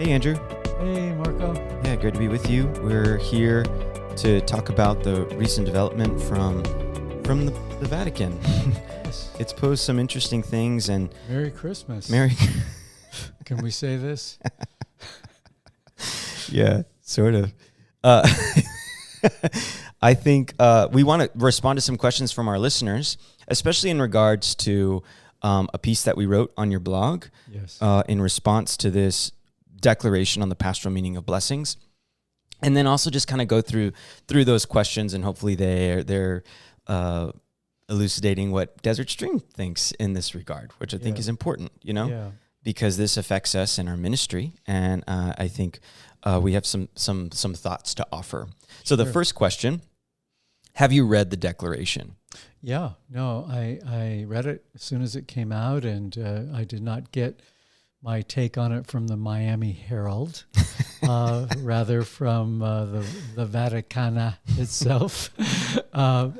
Hey, Andrew. Hey, Marco. Yeah, great to be with you. We're here to talk about the recent development from the Vatican. Yes. It's posed some interesting things and Merry Christmas. Can we say this? Yeah, sort of. I think we want to respond to some questions from our listeners, especially in regards to a piece that we wrote on your blog. Yes. In response to this declaration on the pastoral meaning of blessings, and then also just kind of go through those questions, and hopefully they're elucidating what Desert Stream thinks in this regard, which I think is important, because this affects us in our ministry, and I think we have some thoughts to offer. So the first question: have you read the declaration? Yeah, no, I read it as soon as it came out, and I did not get my take on it from the Miami Herald, rather from the Vaticana itself. I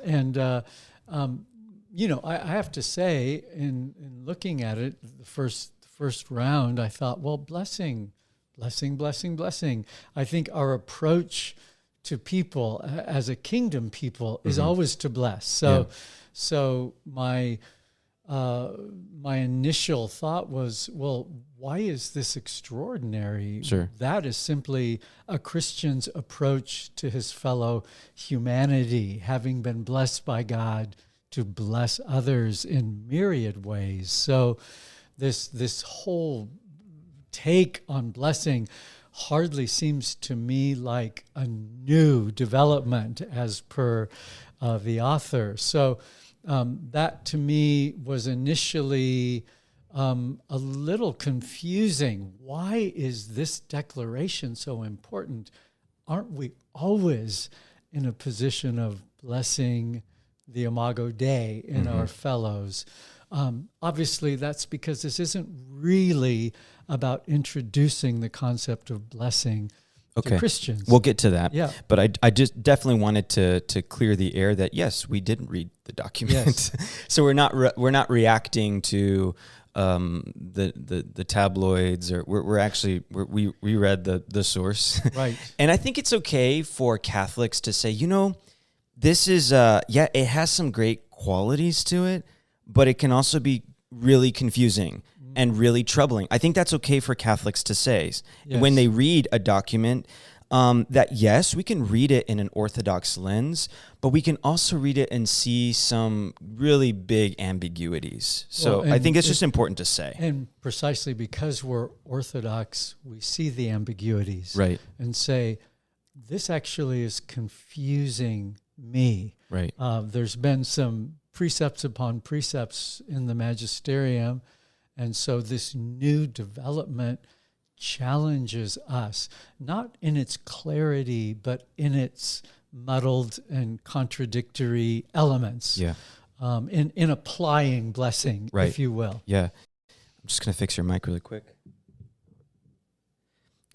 have to say, in looking at it, the first round, I thought, well, blessing. I think our approach to people as a kingdom people is always to bless. So my initial thought was, well, why is this extraordinary? Sure. That is simply a Christian's approach to his fellow humanity, having been blessed by God to bless others in myriad ways. So this whole take on blessing hardly seems to me like a new development as per the author. So that to me was initially a little confusing. Why is this declaration so important? Aren't we always in a position of blessing the Imago Dei in our fellows? Obviously, that's because this isn't really about introducing the concept of blessing to Christians. We'll get to that. Yeah. But I just definitely wanted to clear the air that, yes, we didn't read the document. Yes. So we're not reacting to the tabloids, or we read the source. Right. And I think it's okay for Catholics to say, this is it has some great qualities to it, but it can also be really confusing and really troubling. I think that's okay for Catholics to say when they read a document, that yes, we can read it in an Orthodox lens, but we can also read it and see some really big ambiguities. So I think it's just important to say. And precisely because we're Orthodox, we see the ambiguities. Right. And say, this actually is confusing me. Right. There's been some precepts upon precepts in the magisterium, and so this new development challenges us, not in its clarity, but in its muddled and contradictory elements. Yeah. In applying blessing, right. if you will. Yeah. I'm just going to fix your mic really quick.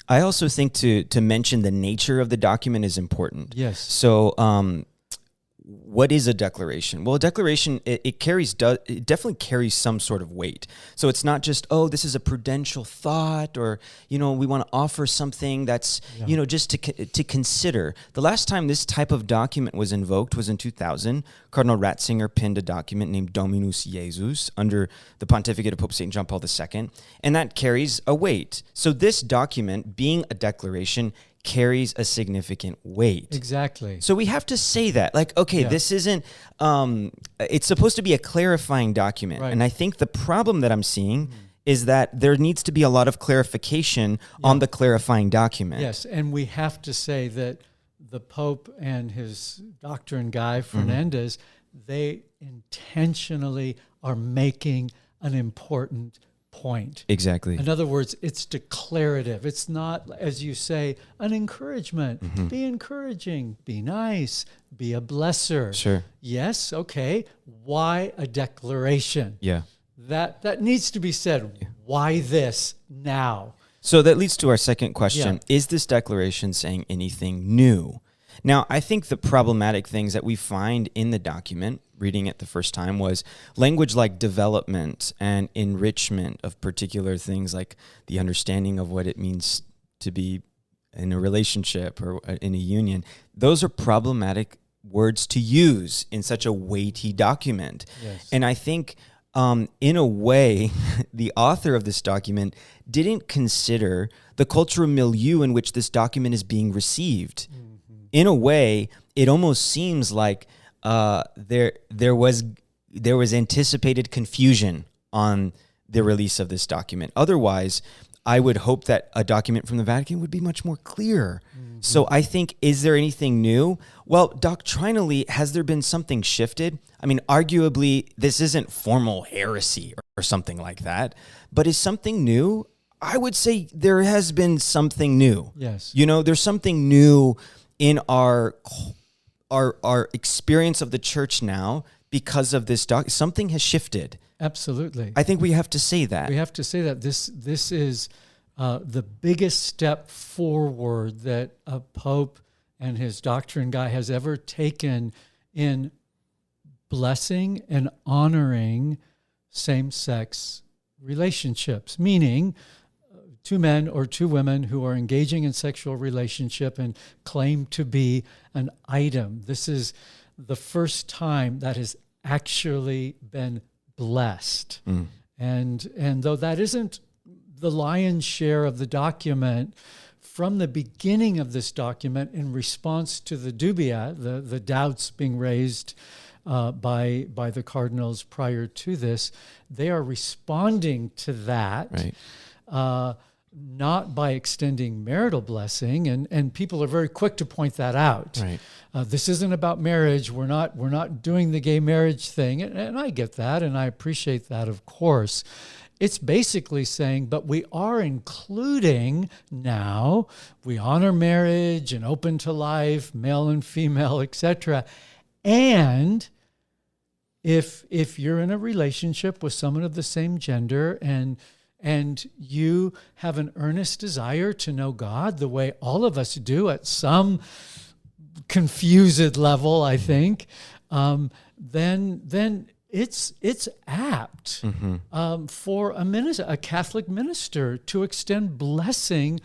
I also think to mention the nature of the document is important. Yes. So, what is a declaration? Well, a declaration, it definitely carries some sort of weight. So it's not just, this is a prudential thought, or, we want to offer something that's, just to consider. The last time this type of document was invoked was in 2000. Cardinal Ratzinger penned a document named Dominus Jesus under the pontificate of Pope St. John Paul II, and that carries a weight. So this document, being a declaration, carries a significant weight. Exactly. So we have to say that, this isn't, it's supposed to be a clarifying document. Right. And I think the problem that I'm seeing is that there needs to be a lot of clarification on the clarifying document. Yes, and we have to say that the Pope and his doctrine guy, Fernandez, they intentionally are making an important point. Exactly. In other words, it's declarative. It's not, as you say, an encouragement. Be encouraging, be nice, be a blesser. Sure. Yes, okay. Why a declaration? Yeah. That needs to be said. Yeah. Why this now? So that leads to our second question. Yeah. Is this declaration saying anything new? Now, I think the problematic things that we find in the document, reading it the first time, was language like development and enrichment of particular things, like the understanding of what it means to be in a relationship or in a union, those are problematic words to use in such a weighty document. Yes. And I think, in a way, the author of this document didn't consider the cultural milieu in which this document is being received. Mm-hmm. In a way, it almost seems like there was anticipated confusion on the release of this document. Otherwise, I would hope that a document from the Vatican would be much more clear. Mm-hmm. So I think, is there anything new? Well, doctrinally, has there been something shifted? I mean, arguably, this isn't formal heresy or something like that, but is something new? I would say there has been something new. Yes. There's something new in our experience of the church now because of this something has shifted. Absolutely. I think we have to say that. We have to say that this is the biggest step forward that a pope and his doctrine guy has ever taken in blessing and honoring same-sex relationships, meaning two men or two women who are engaging in sexual relationship and claim to be an item. This is the first time that has actually been blessed. Mm. And though that isn't the lion's share of the document, from the beginning of this document, in response to the dubia, the doubts being raised by the cardinals prior to this, they are responding to that, right. Not by extending marital blessing, and people are very quick to point that out. Right. This isn't about marriage. We're not doing the gay marriage thing, and I get that, and I appreciate that, of course. It's basically saying, but we are including now, we honor marriage and open to life, male and female, etc. And if you're in a relationship with someone of the same gender and you have an earnest desire to know God the way all of us do at some confused level, I think, then it's apt for a Catholic minister to extend blessing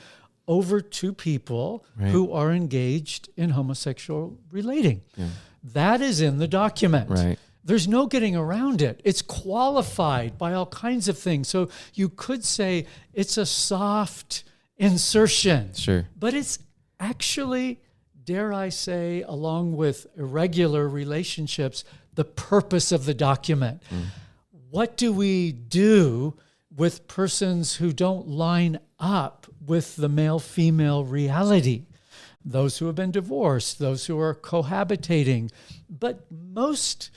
over two people right. who are engaged in homosexual relating. Yeah. That is in the document. Right. There's no getting around it. It's qualified by all kinds of things. So you could say it's a soft insertion. Sure. But it's actually, dare I say, along with irregular relationships, the purpose of the document. Mm. What do we do with persons who don't line up with the male-female reality? Those who have been divorced, those who are cohabitating. But most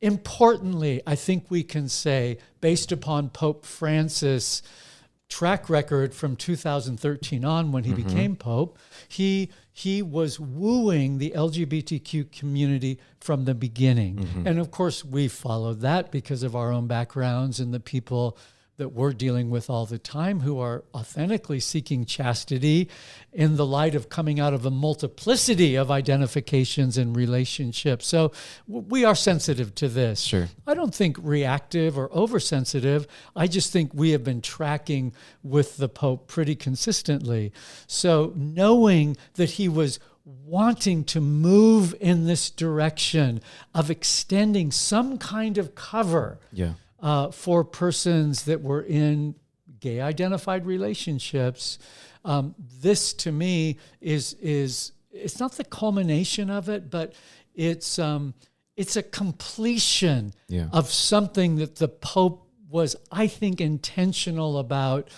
importantly, I think we can say, based upon Pope Francis' track record from 2013 on when he became Pope, he was wooing the LGBTQ community from the beginning. Mm-hmm. And of course, we followed that because of our own backgrounds and the people that we're dealing with all the time who are authentically seeking chastity in the light of coming out of a multiplicity of identifications and relationships. So we are sensitive to this. Sure. I don't think reactive or oversensitive. I just think we have been tracking with the Pope pretty consistently. So knowing that he was wanting to move in this direction of extending some kind of cover for persons that were in gay identified relationships, this to me is it's not the culmination of it, but it's a completion of something that the Pope was, I think, intentional about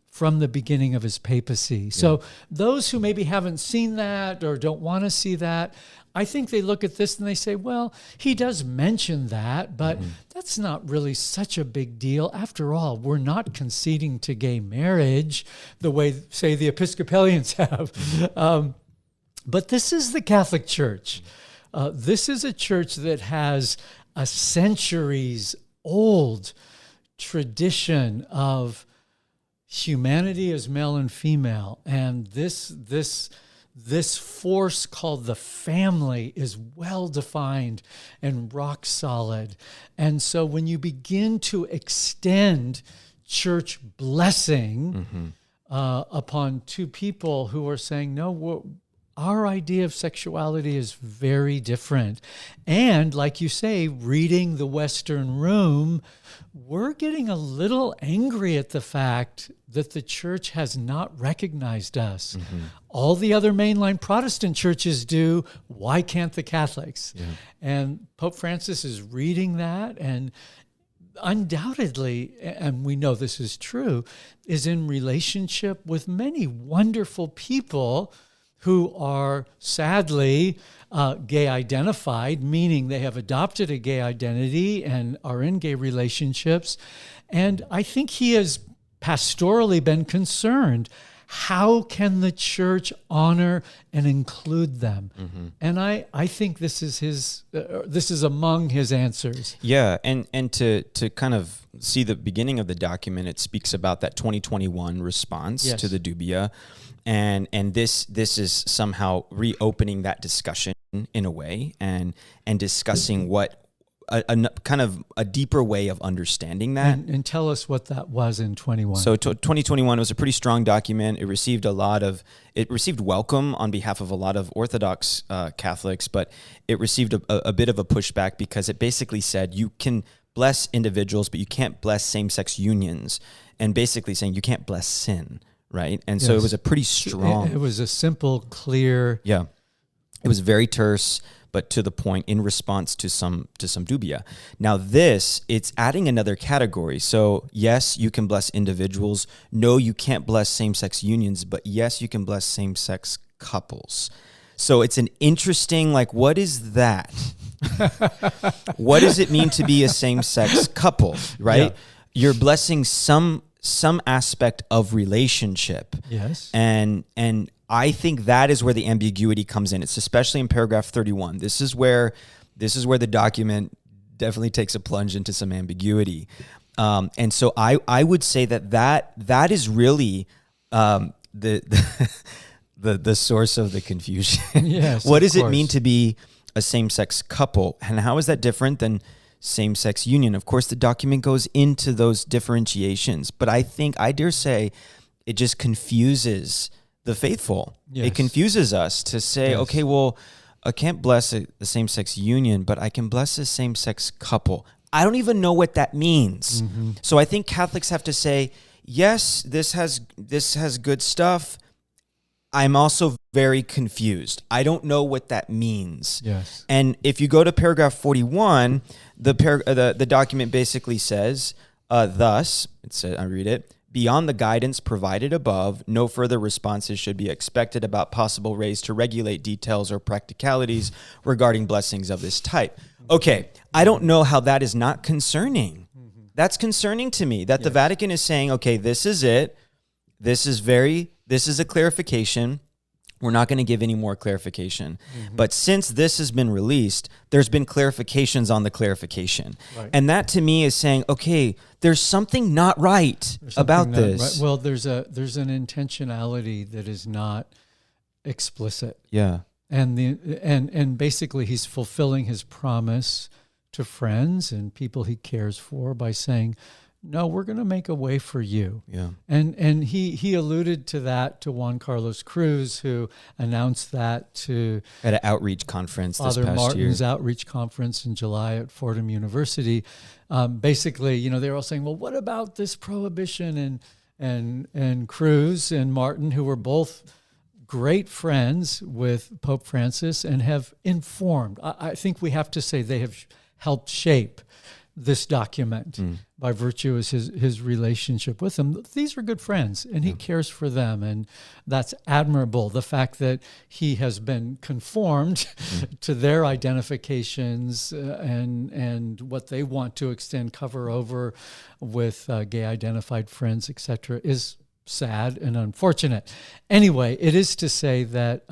from the beginning of his papacy. So those who maybe haven't seen that or don't want to see that, I think they look at this and they say, well, he does mention that, but that's not really such a big deal. After all, we're not conceding to gay marriage the way, say, the Episcopalians have. But this is the Catholic Church. This is a church that has a centuries-old tradition of humanity as male and female, and this force called the family is well defined and rock solid. And so when you begin to extend church blessing upon two people who are saying, no, our idea of sexuality is very different. And like you say, reading the Western Room, we're getting a little angry at the fact that the church has not recognized us. Mm-hmm. All the other mainline Protestant churches do. Why can't the Catholics? Yeah. And Pope Francis is reading that, and undoubtedly, and we know this is true, is in relationship with many wonderful people who are sadly gay identified, meaning they have adopted a gay identity and are in gay relationships. And I think he has pastorally been concerned. How can the church honor and include them? Mm-hmm. And I think this is among his answers. Yeah, and to kind of see the beginning of the document, it speaks about that 2021 response to the dubia. And this is somehow reopening that discussion in a way and discussing what a kind of a deeper way of understanding that. And tell us what that was in 21. So 2021 was a pretty strong document. It received welcome on behalf of a lot of Orthodox Catholics, but it received a bit of a pushback because it basically said you can bless individuals, but you can't bless same-sex unions, and basically saying you can't bless sin. Right. And so it was a pretty strong. It was a simple, clear. Yeah. It was very terse, but to the point in response to some dubia. Now it's adding another category. So yes, you can bless individuals. No, you can't bless same-sex unions, but yes, you can bless same-sex couples. So it's an interesting, what is that? What does it mean to be a same-sex couple, right? Yeah. You're blessing some aspect of relationship. Yes. And I think that is where the ambiguity comes in. It's especially in paragraph 31. This is where the document definitely takes a plunge into some ambiguity. And so I would say that is really the source of the confusion. Yes. What does it mean to be a same-sex couple? And how is that different than same-sex union? Of course, the document goes into those differentiations, but I dare say, it just confuses the faithful. Yes. It confuses us to say, okay, well, I can't bless a same-sex union, but I can bless a same-sex couple. I don't even know what that means. Mm-hmm. So I think Catholics have to say, yes, this has good stuff. I'm also very confused. I don't know what that means. Yes. And if you go to paragraph 41, the document basically says, thus, I read it, beyond the guidance provided above, no further responses should be expected about possible ways to regulate details or practicalities regarding blessings of this type. Okay, I don't know how that is not concerning. Mm-hmm. That's concerning to me, that the Vatican is saying, okay, this is it. This is a clarification. We're not going to give any more clarification. Mm-hmm. But since this has been released, there's been clarifications on the clarification. Right. And that to me is saying, okay, there's something not right about this. Right. Well, there's an intentionality that is not explicit. Yeah. And basically he's fulfilling his promise to friends and people he cares for by saying, no, we're going to make a way for you. Yeah. And he alluded to that to Juan Carlos Cruz, who announced that to at an outreach conference Father this past Martin's year. outreach conference in July at Fordham University. Basically, they were all saying, well, what about this prohibition? And Cruz and Martin, who were both great friends with Pope Francis and have informed. I think we have to say they have helped shape this document by virtue of his relationship with them. These are good friends, and he cares for them, and that's admirable. The fact that he has been conformed to their identifications and what they want to extend cover over with gay identified friends, etc., is sad and unfortunate. Anyway, it is to say that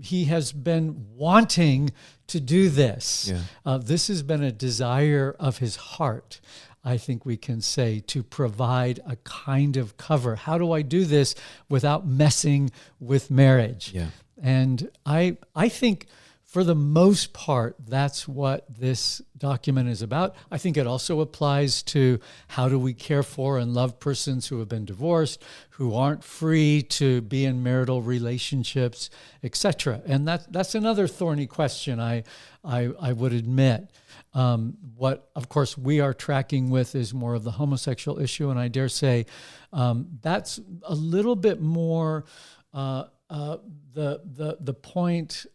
he has been wanting to do this. Yeah. This has been a desire of his heart, I think we can say, to provide a kind of cover. How do I do this without messing with marriage? Yeah. And I think for the most part, that's what this document is about. I think it also applies to how do we care for and love persons who have been divorced, who aren't free to be in marital relationships, etc. And that's another thorny question, I would admit. What, of course, we are tracking with is more of the homosexual issue, and I dare say that's a little bit more the point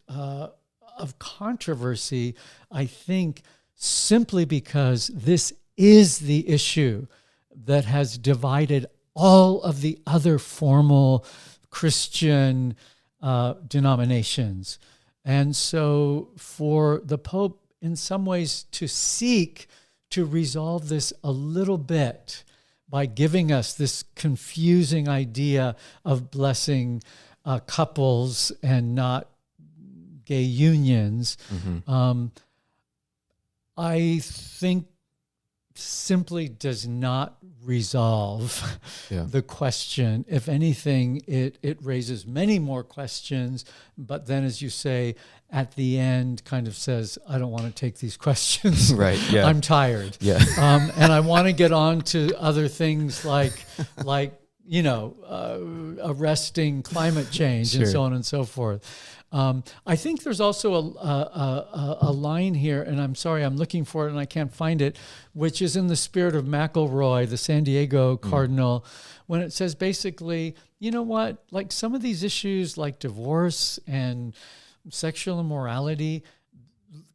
of controversy, I think, simply because this is the issue that has divided all of the other formal Christian denominations. And so for the Pope, in some ways, to seek to resolve this a little bit by giving us this confusing idea of blessing couples and not gay unions, I think simply does not resolve the question. If anything, it raises many more questions, but then, as you say, at the end kind of says, I don't want to take these questions. Right. Yeah. I'm tired. Yeah. And I want to get on to other things like arresting climate change and so on and so forth. I think there's also a line here, and I'm sorry, I'm looking for it and I can't find it, which is in the spirit of McElroy, the San Diego Cardinal, when it says basically, you know what, like some of these issues like divorce and sexual immorality,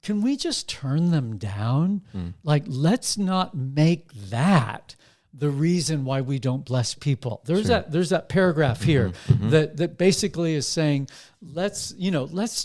can we just turn them down? Like, let's not make that the reason why we don't bless people. There's that paragraph here that basically is saying, let's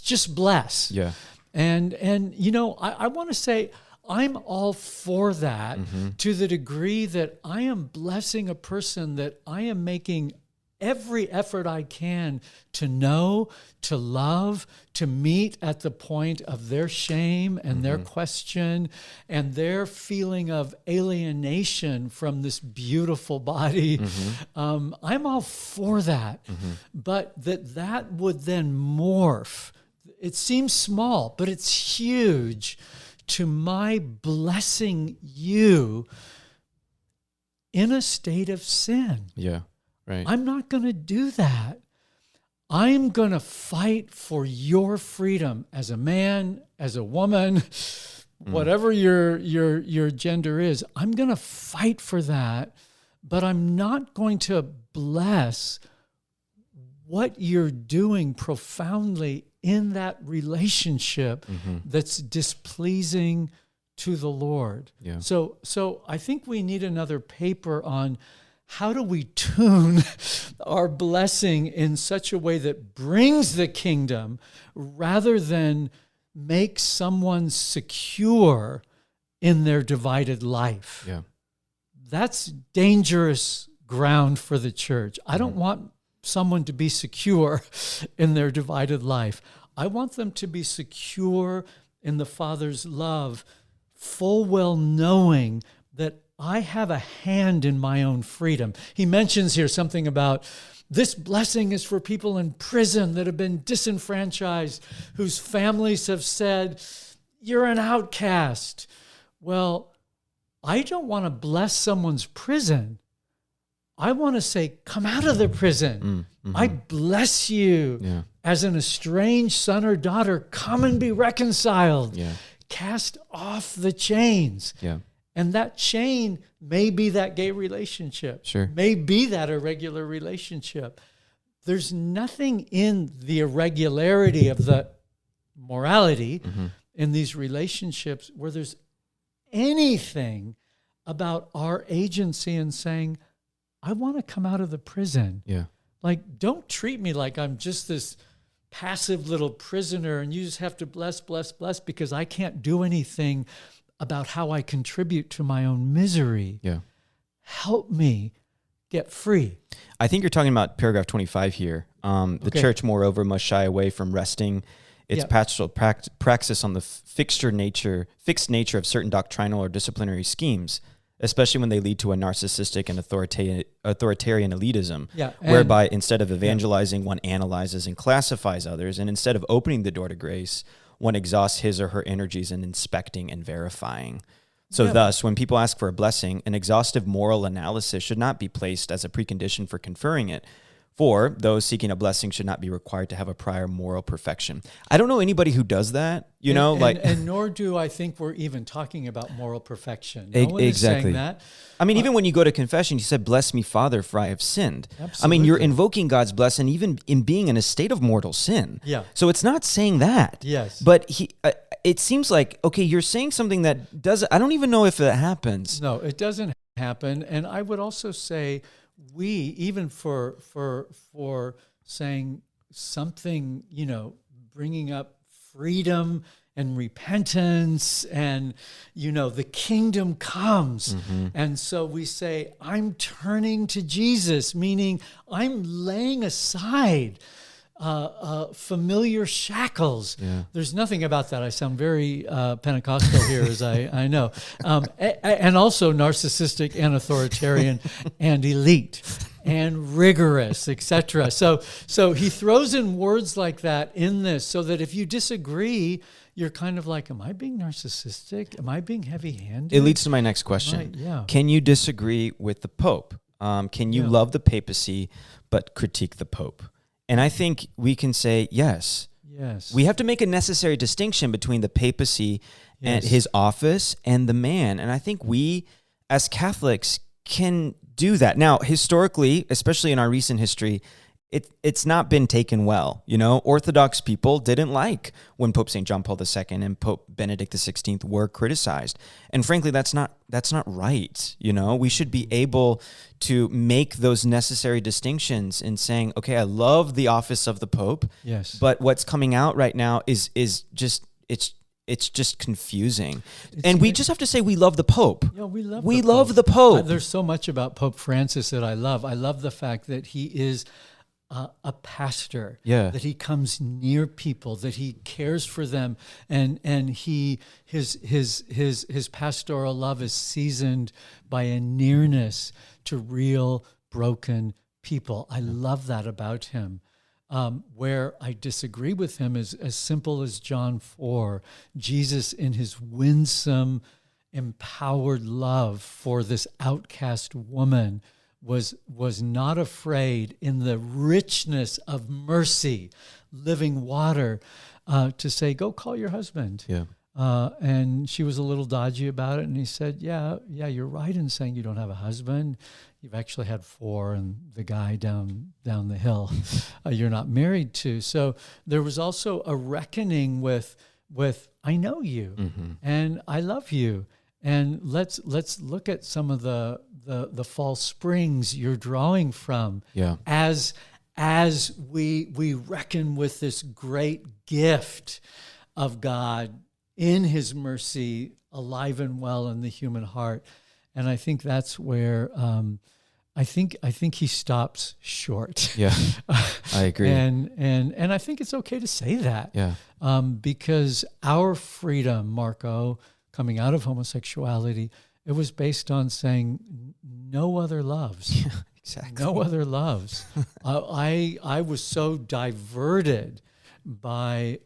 just bless. Yeah. And I want to say I'm all for that to the degree that I am blessing a person that I am making every effort I can to know, to love, to meet at the point of their shame and their question and their feeling of alienation from this beautiful body. I'm all for that. But that would then morph. It seems small, but it's huge, to my blessing you in a state of sin. Yeah. Right. I'm not going to do that. I'm going to fight for your freedom as a man, as a woman, whatever your gender is. I'm going to fight for that, but I'm not going to bless what you're doing profoundly in that relationship that's displeasing to the Lord. Yeah. So I think we need another paper on how do we tune our blessing in such a way that brings the kingdom rather than make someone secure in their divided life. Yeah. That's dangerous ground for the church. I don't want someone to be secure in their divided life. I want them to be secure in the Father's love, full well knowing that I have a hand in my own freedom. He mentions here something about this blessing is for people in prison that have been disenfranchised, whose families have said, you're an outcast. Well, I don't want to bless someone's prison. I want to say, come out of the prison. I bless you as an estranged son or daughter. Come and be reconciled. Yeah. Cast off the chains. Yeah. And that chain may be that gay relationship, may be that irregular relationship. There's nothing in the irregularity of the morality in these relationships where there's anything about our agency in saying, I want to come out of the prison. Yeah. Like, don't treat me like I'm just this passive little prisoner and you just have to bless because I can't do anything about how I contribute to my own misery. Yeah. Help me get free. I think you're talking about paragraph 25 here. The church, moreover, must shy away from resting its pastoral praxis on the fixed nature of certain doctrinal or disciplinary schemes, especially when they lead to a narcissistic and authoritarian elitism, whereby instead of evangelizing, one analyzes and classifies others, and instead of opening the door to grace, one exhausts his or her energies in inspecting and verifying. So Yeah. thus, when people ask for a blessing, an exhaustive moral analysis should not be placed as a precondition for conferring it. For those seeking a blessing should not be required to have a prior moral perfection. I don't know anybody who does that, and nor do I think we're even talking about moral perfection. No one is Exactly. saying that. I mean, even when you go to confession, you said, "Bless me, Father, for I have sinned." Absolutely. I mean, you're invoking God's blessing even in being in a state of mortal sin. Yeah. So it's not saying that. Yes. But it seems like, okay, you're saying something that doesn't, I don't even know if it happens. No, it doesn't happen. And I would also say even for saying something, bringing up freedom and repentance and, the kingdom comes. And so we say, I'm turning to Jesus, meaning I'm laying aside familiar shackles. Yeah. There's nothing about that. I sound very Pentecostal here, as I know. And also narcissistic and authoritarian and elite and rigorous, etc. So he throws in words like that in this so that if you disagree, you're kind of like, am I being narcissistic? Am I being heavy-handed? It leads to my next question. Right, yeah. Can you disagree with the Pope? Can you love the papacy but critique the Pope? And I think we can say yes. Yes. We have to make a necessary distinction between the papacy and Yes. his office and the man. And I think we, as Catholics, can do that. Now, historically, especially in our recent history, it's not been taken well. Orthodox people didn't like when Pope St. John Paul II and Pope Benedict XVI were criticized. And frankly, that's not right. We should be able to make those necessary distinctions in saying, okay, I love the office of the Pope. Yes. But what's coming out right now is just it's just confusing. And we just have to say we love the Pope. Yeah, we love the Pope. There's so much about Pope Francis that I love. I love the fact that he is a pastor, Yeah. that he comes near people, that he cares for them, and his pastoral love is seasoned by a nearness to real broken people. I love that about him. Where I disagree with him is as simple as John 4, Jesus in his winsome, empowered love for this outcast woman was not afraid in the richness of mercy, living water, to say, go call your husband. Yeah. And she was a little dodgy about it. And he said, yeah, you're right in saying you don't have a husband. You've actually had 4, and the guy down the hill you're not married to. So there was also a reckoning with I know you and I love you. And let's look at some of the false springs you're drawing from. Yeah. As we reckon with this great gift of God in his mercy, alive and well in the human heart. And I think that's where I think he stops short. Yeah. I agree. And I think it's okay to say that. Yeah. Because our freedom, Marco, coming out of homosexuality, it was based on saying no other loves. Yeah, exactly. No other loves. I was so diverted by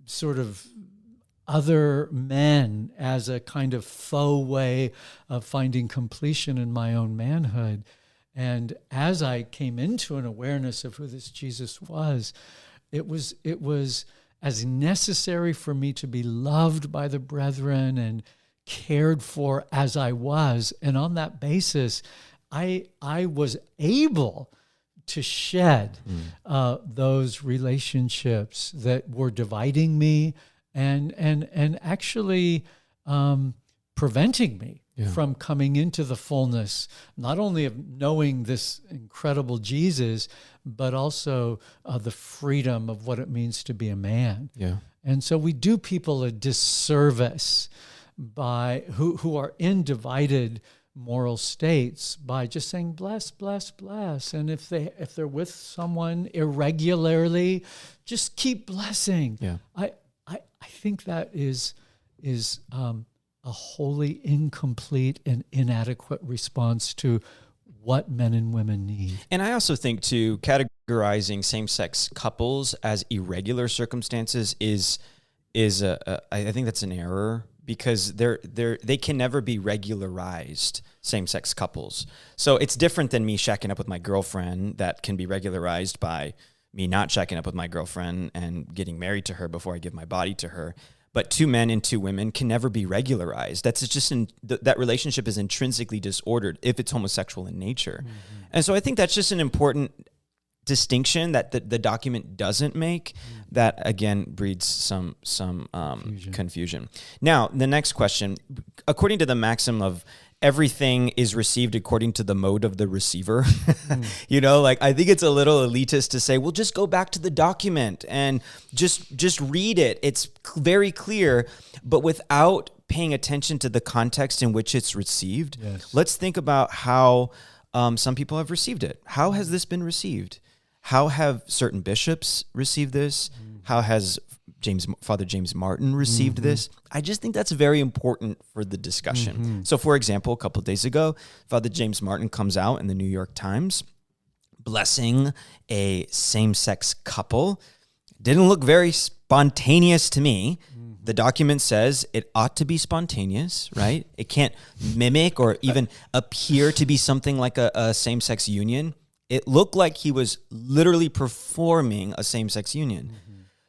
sort of other men as a kind of faux way of finding completion in my own manhood. And as I came into an awareness of who this Jesus was, it was as necessary for me to be loved by the brethren and cared for as I was. And on that basis, I was able to shed those relationships that were dividing me and actually preventing me from coming into the fullness, not only of knowing this incredible Jesus, but also the freedom of what it means to be a man. Yeah. And so we do people a disservice by who are in divided moral states by just saying bless, bless, bless. And if they're with someone irregularly, just keep blessing. Yeah. I think that is a wholly incomplete and inadequate response to what men and women need. And I also think, too, categorically categorizing same-sex couples as irregular circumstances I think that's an error, because they can never be regularized same-sex couples. So it's different than me shacking up with my girlfriend that can be regularized by me not shacking up with my girlfriend and getting married to her before I give my body to her. But 2 men and 2 women can never be regularized. That's just that relationship is intrinsically disordered if it's homosexual in nature. Mm-hmm. And so I think that's just an important distinction that the document doesn't make, that again breeds some confusion. Now, the next question, according to the maxim of everything is received according to the mode of the receiver, I think it's a little elitist to say, well, just go back to the document and just read it. It's very clear, but without paying attention to the context in which it's received. Yes. Let's think about how some people have received it. How has this been received? How have certain bishops received this? How has Father James Martin received this? I just think that's very important for the discussion. So, for example, a couple of days ago, Father James Martin comes out in the New York Times blessing a same-sex couple. Didn't look very spontaneous to me. The document says it ought to be spontaneous, right? It can't mimic or even appear to be something like a same-sex union. It looked like he was literally performing a same-sex union.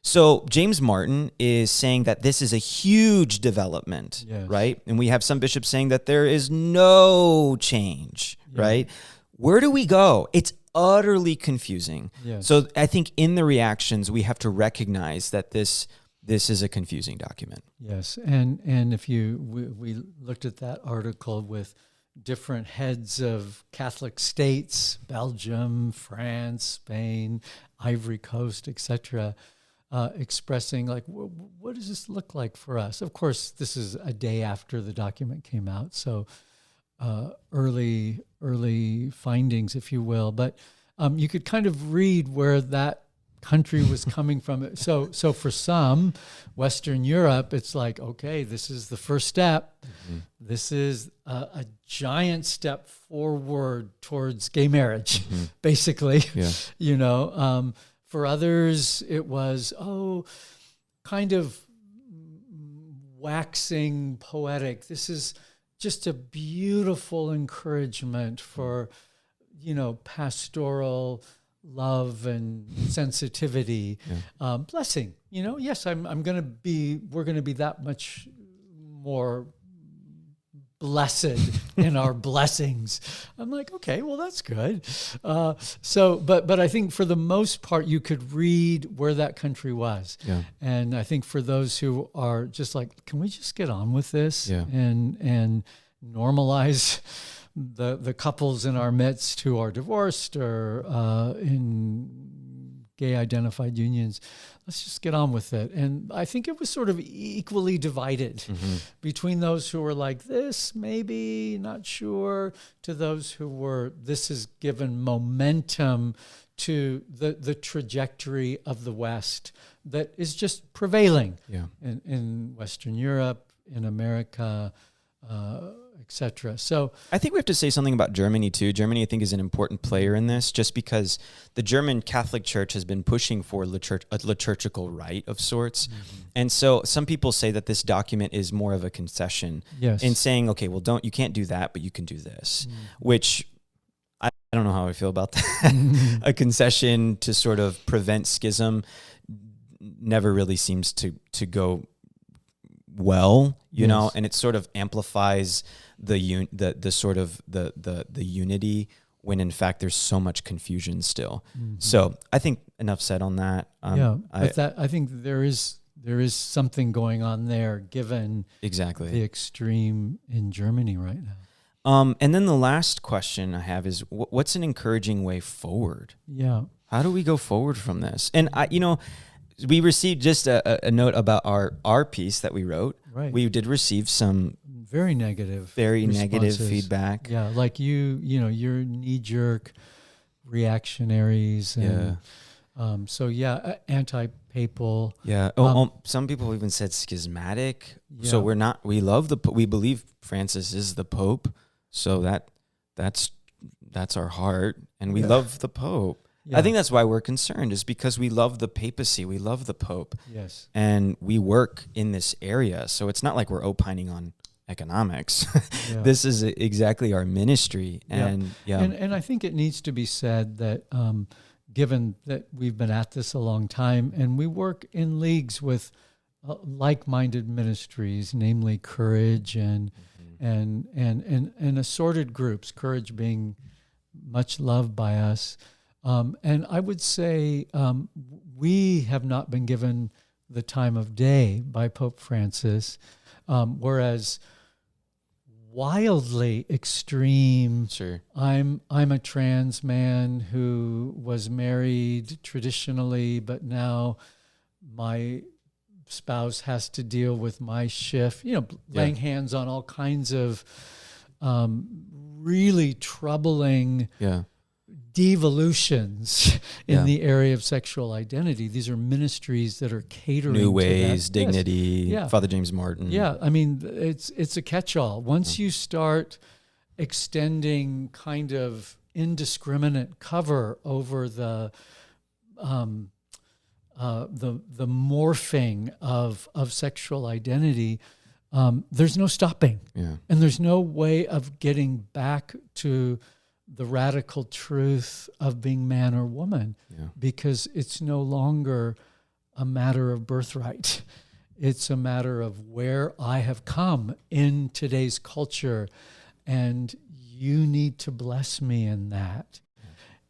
So James Martin is saying that this is a huge development, right? And we have some bishops saying that there is no change, right? Where do we go? It's utterly confusing. So I think in the reactions, we have to recognize that this is a confusing document. Yes, and if we looked at that article with different heads of Catholic states, Belgium, France, Spain, Ivory Coast, etc., expressing like, what does this look like for us? Of course, this is a day after the document came out, so early findings, if you will. But you could kind of read where that country was coming from. So for some, Western Europe, it's like, okay, this is the first step. This is a giant step forward towards gay marriage, basically. For others, it was, kind of waxing poetic. This is just a beautiful encouragement for, pastoral love and sensitivity, blessing. Yes, we're going to be that much more blessed in our blessings. I'm like, okay, well, that's good. But I think for the most part, you could read where that country was. And I think for those who are just like, can we just get on with this and normalize the couples in our midst who are divorced or in gay identified unions, let's just get on with it. And I think it was sort of equally divided between those who were like, this, maybe, not sure, to those who were, this has given momentum to the trajectory of the West that is just prevailing in Western Europe, in America, etc. So I think we have to say something about Germany too. Germany, I think, is an important player in this, just because the German Catholic Church has been pushing for a liturgical rite of sorts. And so some people say that this document is more of a concession in saying, okay, well, you can't do that, but you can do this, which I don't know how I feel about that. A concession to sort of prevent schism never really seems to go well, you know, and it sort of amplifies the sort of the unity when in fact there's so much confusion still. So I think enough said on that. I think there is something going on there given the extreme in Germany right now. And then the last question I have is, what's an encouraging way forward? How do we go forward from this? And we received just a note about our piece that we wrote. We did receive some very negative feedback. Like your knee-jerk reactionaries and anti-papal. Some people even said schismatic. So we believe Francis is the Pope. So that's our heart, and we love the Pope. I think that's why we're concerned, is because we love the papacy, we love the Pope, Yes. and we work in this area. So it's not like we're opining on economics. Yeah. This is exactly our ministry. And And I think it needs to be said that given that we've been at this a long time and we work in leagues with like-minded ministries, namely Courage and assorted groups, Courage being much loved by us. And I would say we have not been given the time of day by Pope Francis, whereas wildly extreme. Sure. I'm a trans man who was married traditionally, but now my spouse has to deal with my shift. Laying hands on all kinds of really troubling devolutions in the area of sexual identity. These are ministries that are catering New to Ways, that. Dignity, Yes. Father James Martin. Yeah, I mean, it's a catch-all. Once you start extending kind of indiscriminate cover over the morphing of sexual identity, there's no stopping. Yeah. And there's no way of getting back to the radical truth of being man or woman, because it's no longer a matter of birthright. It's a matter of where I have come in today's culture, and you need to bless me in that.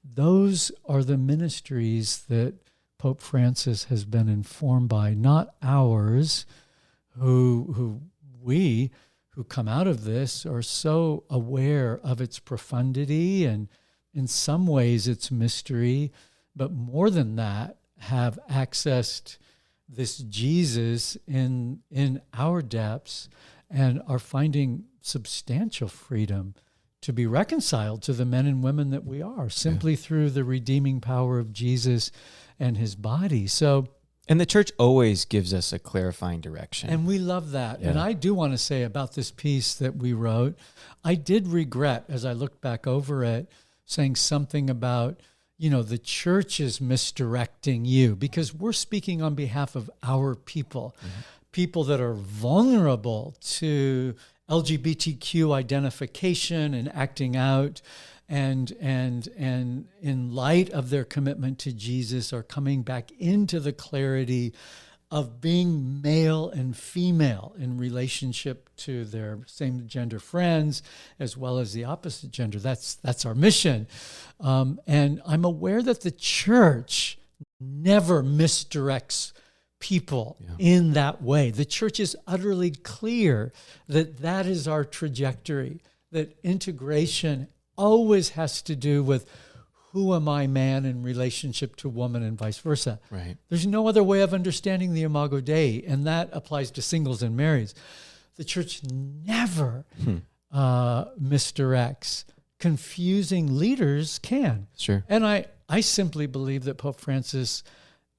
Those are the ministries that Pope Francis has been informed by, not ours, who come out of this are so aware of its profundity and in some ways its mystery, but more than that, have accessed this Jesus in our depths and are finding substantial freedom to be reconciled to the men and women that we are, simply through the redeeming power of Jesus and his body. And the church always gives us a clarifying direction. And we love that. Yeah. And I do want to say about this piece that we wrote, I did regret, as I looked back over it, saying something about, the church is misdirecting you, because we're speaking on behalf of our people, people that are vulnerable to LGBTQ identification and acting out, and in light of their commitment to Jesus are coming back into the clarity of being male and female in relationship to their same gender friends as well as the opposite gender. That's our mission. And I'm aware that the church never misdirects people in that way. The church is utterly clear that that is our trajectory, that integration always has to do with who am I, man, in relationship to woman, and vice versa. Right. There's no other way of understanding the Imago Dei, and that applies to singles and marrieds. The church never misdirects. Confusing leaders can. Sure. And I simply believe that Pope Francis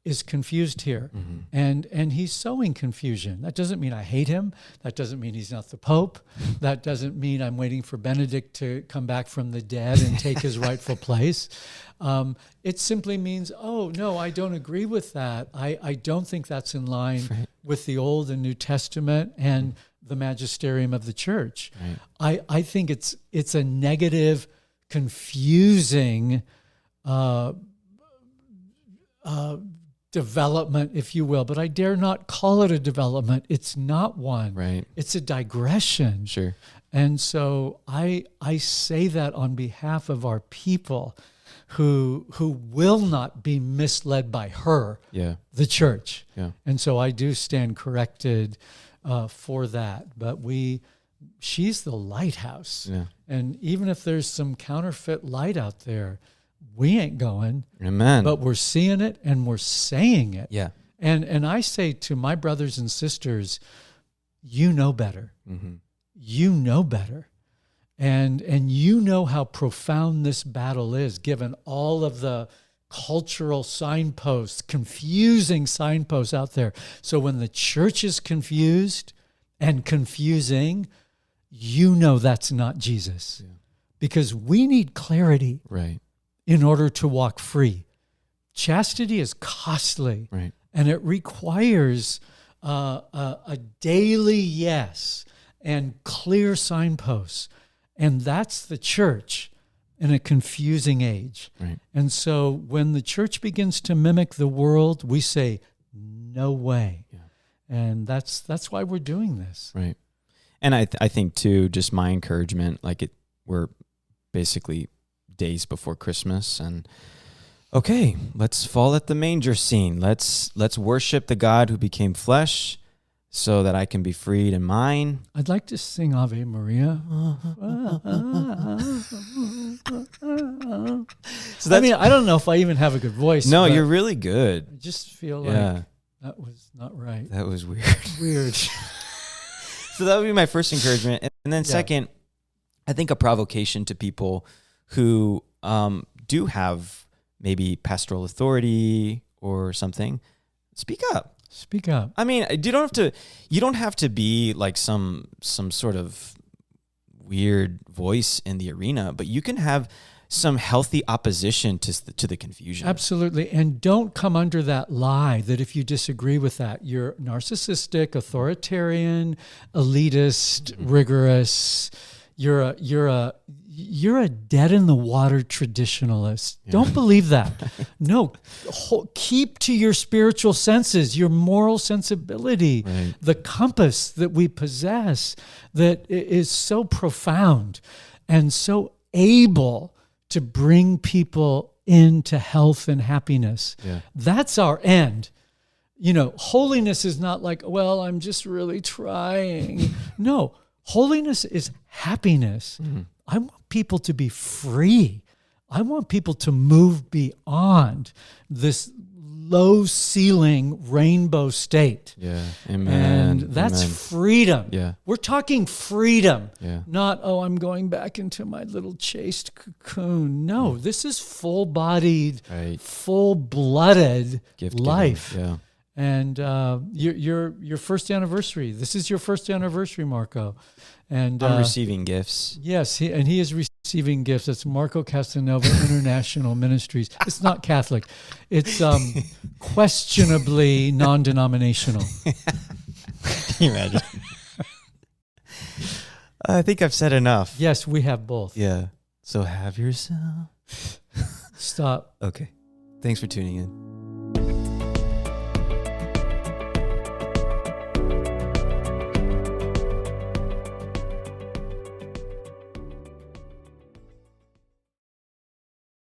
is confused here, and he's sowing confusion. That doesn't mean I hate him. That doesn't mean he's not the Pope. That doesn't mean I'm waiting for Benedict to come back from the dead and take his rightful place. It simply means, oh, no, I don't agree with that. I don't think that's in line with the Old and New Testament and the magisterium of the church. Right. I think it's a negative, confusing development, if you will, but I dare not call it a development. It's not one. Right. It's a digression. Sure. And so I say that on behalf of our people who will not be misled by her, the church. Yeah. And so I do stand corrected for that. But she's the lighthouse. Yeah. And even if there's some counterfeit light out there, we ain't going. Amen. But we're seeing it and we're saying it. Yeah. And I say to my brothers and sisters, you know better. Mm-hmm. You know better. And you know how profound this battle is, given all of the cultural signposts, confusing signposts out there. So when the church is confused and confusing, you know that's not Jesus. Yeah. Because we need clarity. Right. in order to walk free. Chastity is costly, Right. and it requires a daily yes and clear signposts. And that's the church in a confusing age. Right. And so when the church begins to mimic the world, we say, no way. Yeah. And that's why we're doing this. Right. And I think too, just my encouragement, like we're basically days before Christmas, and okay, let's fall at the manger scene. Let's worship the God who became flesh so that I can be freed in mine. I'd like to sing Ave Maria. So I mean, I don't know if I even have a good voice. no, but you're really good. I just feel Yeah. like that was not right. That was weird. Weird. So that would be my first encouragement. And then Yeah. second, I think a provocation to people who do have maybe pastoral authority or something. Speak up. Speak up. I mean, you don't have to be like some sort of weird voice in the arena, but you can have some healthy opposition to the confusion. Absolutely. And don't come under that lie that if you disagree with that, you're narcissistic, authoritarian, elitist, rigorous. You're a dead in the water traditionalist. Yeah. Don't believe that. No, keep to your spiritual senses, your moral sensibility, Right. the compass that we possess that is so profound and so able to bring people into health and happiness. Yeah. That's our end. You know, holiness is not like, well, I'm just really trying. No, holiness is happiness. Mm-hmm. I want people to be free. I want people to move beyond this low ceiling rainbow state. Yeah. Amen. And that's Amen. freedom. Yeah. We're talking freedom, Yeah. not, oh, I'm going back into my little chaste cocoon. No, this is full-bodied, Right. full-blooded Gift-giving. life. Yeah. And your first anniversary. This is your first anniversary, Marco. And I'm receiving gifts. yes, he is receiving gifts. It's Marco Casanova International Ministries. It's not Catholic. It's questionably non-denominational. Can you imagine? I think I've said enough. Yes, we have both. Yeah. So have yourself. Stop. Okay. Thanks for tuning in.